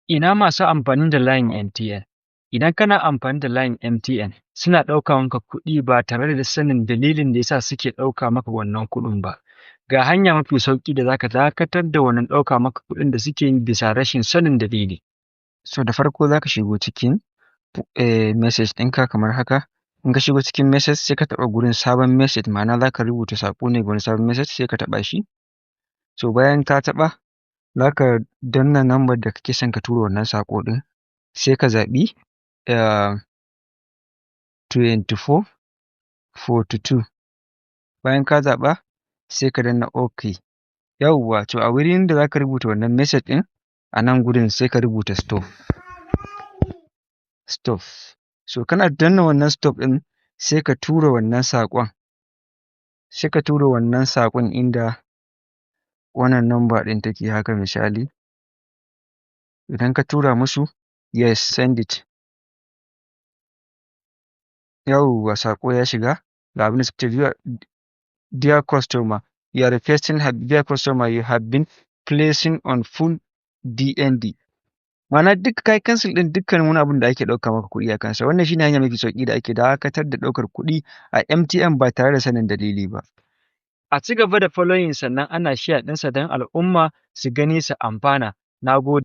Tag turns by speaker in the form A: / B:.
A: Ina masu amfani da layin MTN. Idan kana amfani da layin MTN, suna ɗauka maka kuɗi ba tare da sanin dalilin da yasa suke ɗauka maka wannan kuɗin ba. Ga hanya mafi sauƙi da zaka dakatar da wannan ɗauka maka kuɗin da suke yi bisa rashin sanin dalili. So da farko zaka shigo cikin message ɗinka kamar haka. In ka shigo cikin message sai ka taɓa gurin sabon message, ma'ana zaka rubuta saƙo ne ga wani sabon message sai ka taɓa shi. So bayan ka taɓa, zaka danna number da kake son ka tura wannan saƙo ɗin, sai ka zaɓi 2442. Bayan ka zaɓa sai ka danna OK. Yawwa, to a wurin da zaka rubuta wannan message ɗin, a nan gurin sai ka rubuta stop. Stop. So kana danna wannan stop ɗin sai ka tura wannan saƙon. Sai ka tura wannan saƙon inda wannan number ɗin take haka misali. Idan ka tura musu, yes send it. Yawwa, saƙo ya shiga. Ga abin da suke cewa, dear customer, you have been placing on full DND. Ma'ana duk kai cancel ɗin dukkanin wani abin da ake ɗauka maka kuɗi a kansa. Wannan shine hanya mafi sauƙi da ake dakatar da ɗaukar kuɗi a MTN ba tare da sanin dalili ba. A ci gaba da following sannan ana share ɗinsa don al'umma su gani su amfana. Na gode.